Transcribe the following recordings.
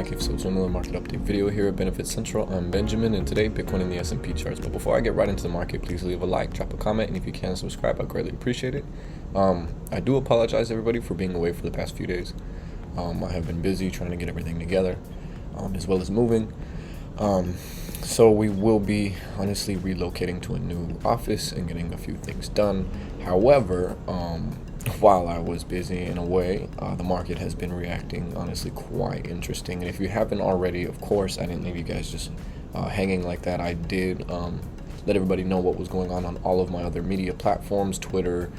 Thank you for watching another market update video here at Benefit Central. I'm Benjamin, and today Bitcoin and the S&P charts. But before I get right into the market, please leave a like, drop a comment, and if you can subscribe, I greatly appreciate it. I do apologize everybody for being away for the past few days. I have been busy trying to get everything together, as well as moving. So we will be honestly relocating to a new office and getting a few things done. However, while I was busy in a way, the market has been reacting honestly quite interesting. And if you haven't already, of course, I didn't leave you guys just hanging like that. I did let everybody know what was going on all of my other media platforms: Twitter,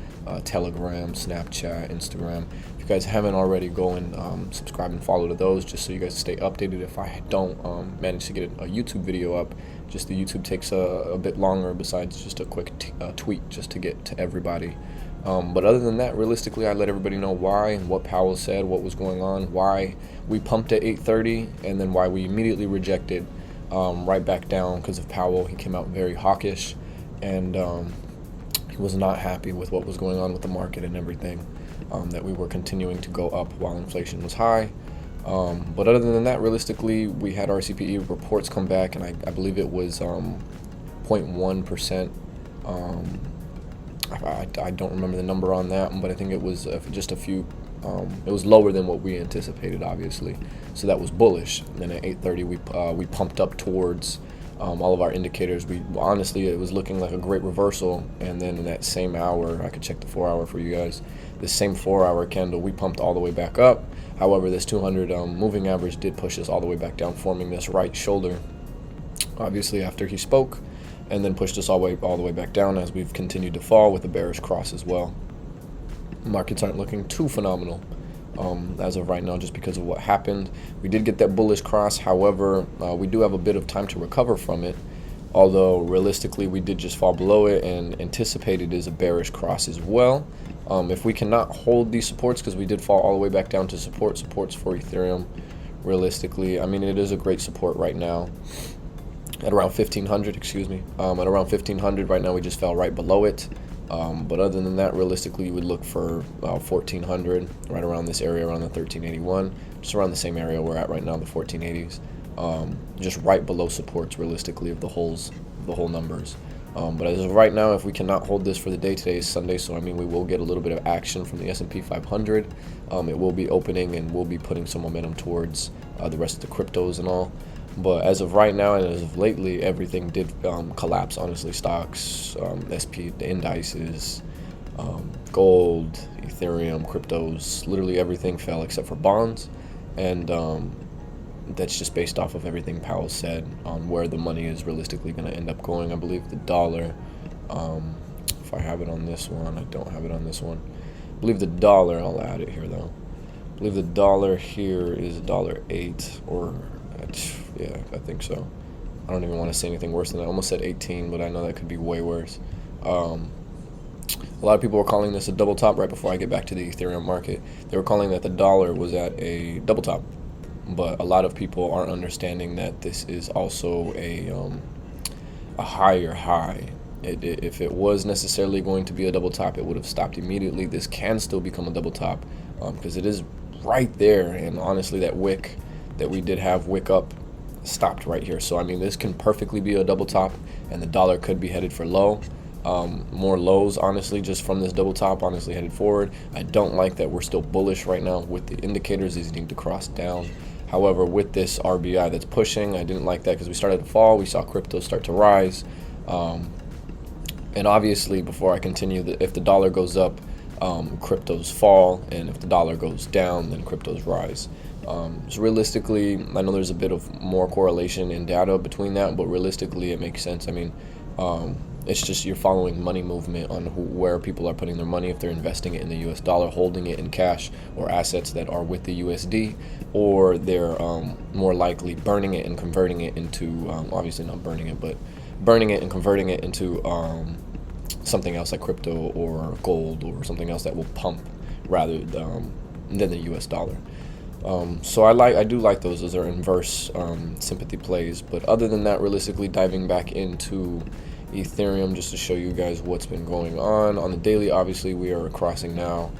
Telegram, Snapchat, Instagram. If you guys haven't already, go and subscribe and follow to those, just so you guys stay updated. If I don't manage to get a YouTube video up, just the YouTube takes a bit longer, besides just a quick tweet just to get to everybody. But other than that, realistically, I let everybody know why and what Powell said, what was going on, why we pumped at 8:30, and then why we immediately rejected right back down because of Powell. He came out very hawkish, and he was not happy with what was going on with the market and everything, that we were continuing to go up while inflation was high. But other than that, realistically, we had our CPE reports come back, and I believe it was 0.1%. I don't remember the number on that, but I think it was just a few. It was lower than what we anticipated, obviously. So that was bullish. And then at 8:30, we pumped up towards all of our indicators. Honestly, it was looking like a great reversal. And then in that same hour, I could check the 4-hour for you guys. This same 4-hour candle, we pumped all the way back up. However, this 200 moving average did push us all the way back down, forming this right shoulder. Obviously, after he spoke, and then pushed us all the way back down as we've continued to fall with a bearish cross as well. Markets aren't looking too phenomenal as of right now, just because of what happened. We did get that bullish cross. However, we do have a bit of time to recover from it, although realistically we did just fall below it, and anticipated is a bearish cross as well. If we cannot hold these supports, because we did fall all the way back down to supports for Ethereum, realistically, I mean, it is a great support right now at around 1500, excuse me. At around 1500 right now, we just fell right below it. But other than that, realistically, you would look for 1400, right around this area, around the 1381, just around the same area we're at right now, the 1480s. Just right below supports, realistically, of the whole numbers. But as of right now, if we cannot hold this for the day, today is Sunday, so I mean, we will get a little bit of action from the S&P 500. It will be opening, and we'll be putting some momentum towards the rest of the cryptos and all. But as of right now, and as of lately, everything did collapse, honestly. Stocks, SP, the indices, gold, Ethereum, cryptos, literally everything fell except for bonds. And that's just based off of everything Powell said on where the money is realistically going to end up going. I believe the dollar, if I have it on this one, I don't have it on this one. I believe the dollar, I'll add it here though. I believe the dollar here is $1.08, or yeah, I think so. I don't even want to say anything worse than that. I almost said 18, but I know that could be way worse. A lot of people were calling this a double top. Right before I get back to the Ethereum market, they were calling that the dollar was at a double top. But a lot of people aren't understanding that this is also a higher high. If it was necessarily going to be a double top, it would have stopped immediately. This can still become a double top because it is right there. And honestly, that wick that we did have wick up stopped right here. So I mean, this can perfectly be a double top, and the dollar could be headed for low. More lows, honestly, just from this double top, honestly, headed forward. I don't like that we're still bullish right now with the indicators. These need to cross down. However, with this RBI that's pushing, I didn't like that because we started to fall. We saw crypto start to rise. And obviously, before I continue, if the dollar goes up, cryptos fall, and if the dollar goes down, then cryptos rise. So realistically, I know there's a bit of more correlation in data between that, but realistically, it makes sense. I mean, it's just you're following money movement on where people are putting their money. If they're investing it in the US dollar, holding it in cash or assets that are with the USD, or they're more likely burning it and converting it into, obviously not burning it, but burning it and converting it into something else like crypto or gold or something else that will pump rather than the US dollar. So I do like those. Those are inverse sympathy plays. But other than that, realistically, diving back into Ethereum just to show you guys what's been going on the daily. Obviously, we are crossing now.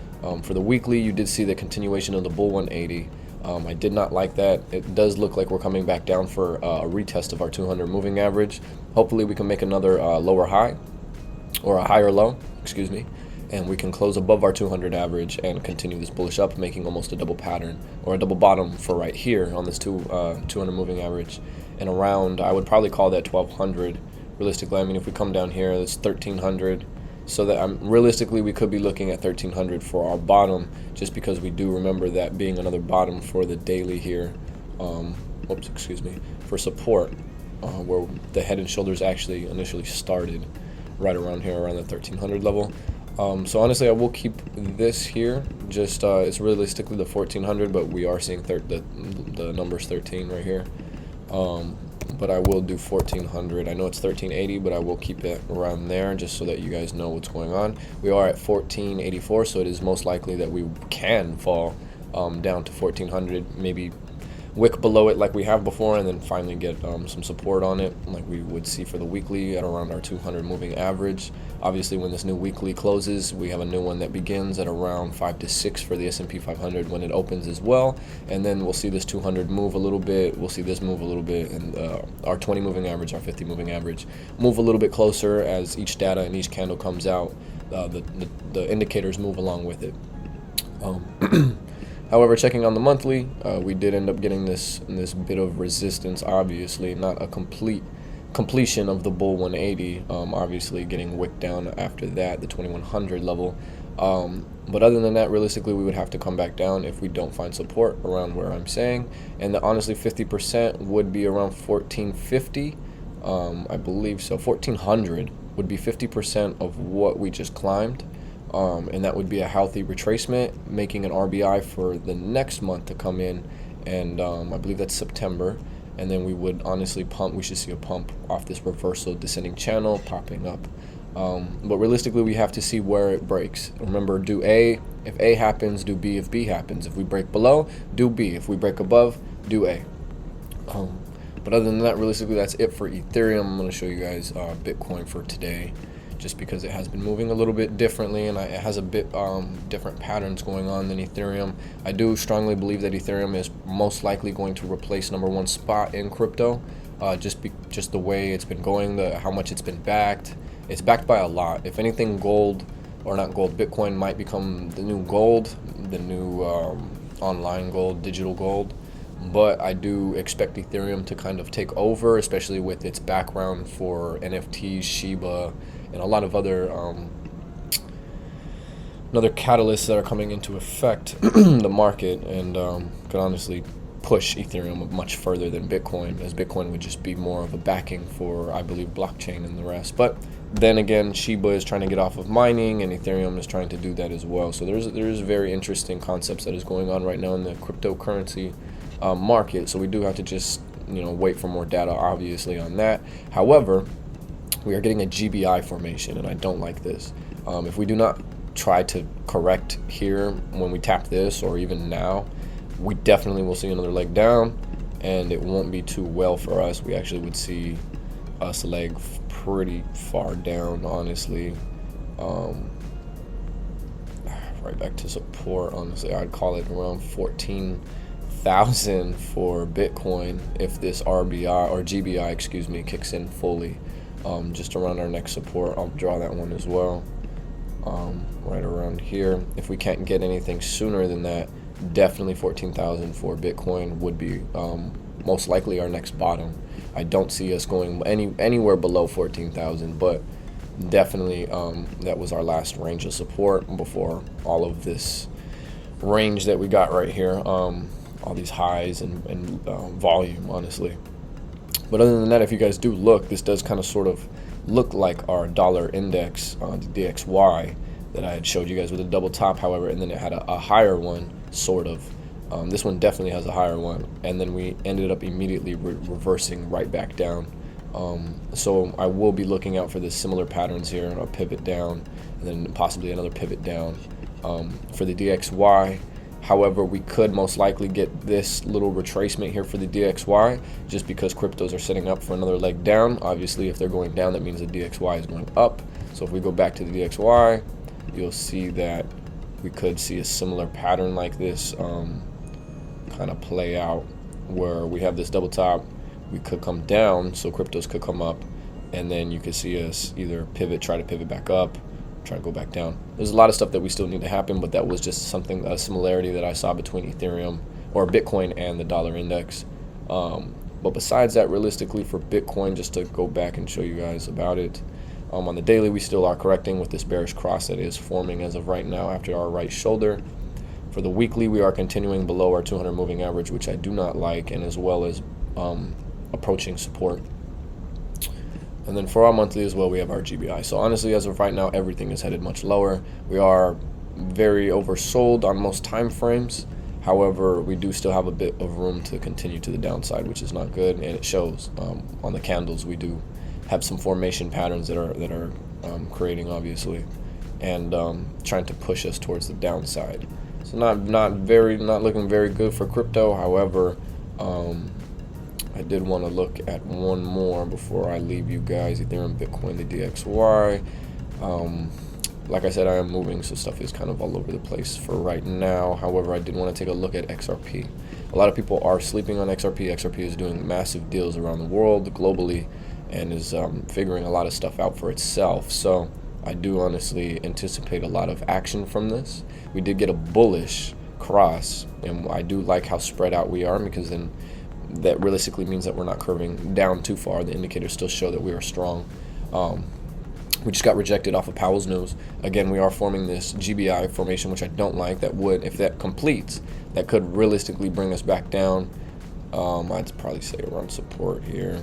For the weekly, you did see the continuation of the bull 180. I did not like that. It does look like we're coming back down for a retest of our 200 moving average. Hopefully we can make another lower high or a higher low, excuse me, and we can close above our 200 average and continue this bullish up, making almost a double pattern or a double bottom for right here on this 200 moving average. And around, I would probably call that 1200 realistically. I mean, if we come down here, that's 1300. So that realistically, we could be looking at 1300 for our bottom, just because we do remember that being another bottom for the daily here. Oops, excuse me, for support, where the head and shoulders actually initially started right around here, around the 1300 level. So honestly, I will keep this here. Just it's realistically the 1400, but we are seeing the numbers 13 right here. But I will do 1400. I know it's 1380, but I will keep it around there just so that you guys know what's going on. We are at 1484, so it is most likely that we can fall down to 1400, maybe wick below it like we have before, and then finally get some support on it like we would see for the weekly at around our 200 moving average. Obviously, when this new weekly closes, we have a new one that begins at around 5 to 6 for the S&P 500 when it opens as well, and then we'll see this 200 move a little bit, we'll see this move a little bit, and our 20 moving average, our 50 moving average move a little bit closer as each data and each candle comes out. The indicators move along with it. However, checking on the monthly, we did end up getting this bit of resistance. Obviously, not a completion of the bull 180. Obviously, getting wicked down after that, the 2100 level. But other than that, realistically, we would have to come back down if we don't find support around where I'm saying. And honestly, 50% would be around 1450. I believe so. 1400 would be 50% of what we just climbed. And that would be a healthy retracement, making an RBI for the next month to come in, and I believe that's September. And then we would honestly pump. We should see a pump off this reversal descending channel popping up. But realistically, we have to see where it breaks. Remember, do A if A happens, do B if B happens. If we break below, do B. If we break above, do A. But other than that, realistically, that's it for Ethereum. I'm going to show you guys Bitcoin for today, just because it has been moving a little bit differently, and it has a bit different patterns going on than Ethereum. I do strongly believe that Ethereum is most likely going to replace #1 spot in crypto, just the way it's been going, how much it's been backed. It's backed by a lot. If anything, gold, or not gold, Bitcoin might become the new gold, the new online gold, digital gold. But I do expect Ethereum to kind of take over, especially with its background for NFTs, Shiba, and a lot of other catalysts that are coming into effect the market, and could honestly push Ethereum much further than Bitcoin, as Bitcoin would just be more of a backing for, I believe, blockchain and the rest. But then again, Shiba is trying to get off of mining, and Ethereum is trying to do that as well. So there's very interesting concepts that is going on right now in the cryptocurrency market. So we do have to just wait for more data, obviously, on that. However, we are getting a GBI formation, and I don't like this. If we do not try to correct here when we tap this, or even now, we definitely will see another leg down, and it won't be too well for us. We actually would see us leg pretty far down, honestly. Right back to support, honestly. I'd call it around 14,000 for Bitcoin if this RBI or GBI, excuse me, kicks in fully. Just around our next support, I'll draw that one as well. Right around here. If we can't get anything sooner than that, definitely 14,000 for Bitcoin would be most likely our next bottom. I don't see us going anywhere below 14,000, but definitely that was our last range of support before all of this range that we got right here, all these highs and volume, honestly. But other than that, if you guys do look, this does kind of sort of look like our dollar index, the DXY, that I had showed you guys with a double top, however, and then it had a higher one, sort of. This one definitely has a higher one, and then we ended up immediately reversing right back down. So I will be looking out for the similar patterns here, a pivot down, and then possibly another pivot down for the DXY. However, we could most likely get this little retracement here for the DXY, just because cryptos are setting up for another leg down. Obviously, if they're going down, that means the DXY is going up. So if we go back to the DXY, you'll see that we could see a similar pattern like this kind of play out, where we have this double top. We could come down, so cryptos could come up, and then you could see us either try to pivot back up, try to go back down. There's a lot of stuff that we still need to happen, but that was just a similarity that I saw between Ethereum or Bitcoin and the dollar index. But besides that, realistically for Bitcoin, just to go back and show you guys about it, on the daily, we still are correcting with this bearish cross that is forming as of right now after our right shoulder. For the weekly, we are continuing below our 200 moving average, which I do not like, and as well as approaching support. And then for our monthly as well, we have our GBI. So honestly, as of right now, everything is headed much lower. We are very oversold on most time frames. However, we do still have a bit of room to continue to the downside, which is not good, and it shows on the candles. We do have some formation patterns that are creating, obviously, and trying to push us towards the downside. So not looking very good for crypto. However, I did want to look at one more before I leave you guys. Ethereum, Bitcoin, the DXY. Like I said, I am moving, so stuff is kind of all over the place for right now. However, I did want to take a look at XRP. A lot of people are sleeping on XRP. XRP is doing massive deals around the world, globally, and is figuring a lot of stuff out for itself. So I do honestly anticipate a lot of action from this. We did get a bullish cross, and I do like how spread out we are, because then that realistically means that we're not curving down too far. The indicators still show that we are strong. We just got rejected off of Powell's news. Again, we are forming this GBI formation, which I don't like. That would, if that completes, that could realistically bring us back down. I'd probably say around support here.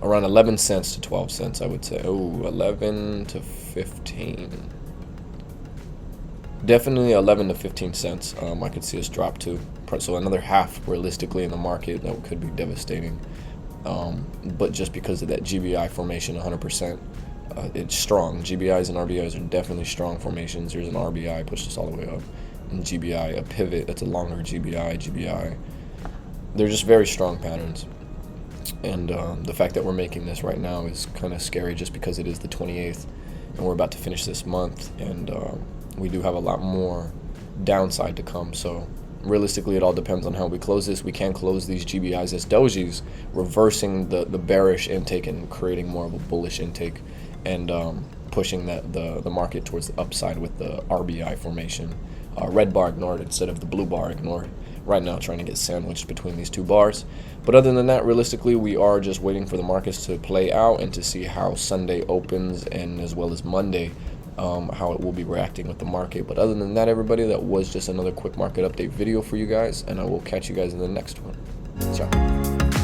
Around 11 cents to 12 cents, I would say. Oh, 11 to 15. Definitely 11 to 15 cents. I could see us drop to. So another half realistically in the market, that could be devastating. But just because of that GBI formation, 100%, it's strong. GBIs and RBIs are definitely strong formations. Here's an RBI, pushed us all the way up. And GBI, a pivot, that's a longer GBI. They're just very strong patterns. And the fact that we're making this right now is kind of scary, just because it is the 28th, and we're about to finish this month, and we do have a lot more downside to come. So realistically, it all depends on how we close this. We can close these GBIs as dojis, reversing the bearish intake and creating more of a bullish intake, and pushing the market towards the upside with the RBI formation. Red bar ignored instead of the blue bar ignored. Right now, trying to get sandwiched between these two bars. But other than that, realistically, we are just waiting for the markets to play out and to see how Sunday opens, and as well as Monday, how it will be reacting with the market. But other than that, everybody, that was just another quick market update video for you guys, and I will catch you guys in the next one. Ciao.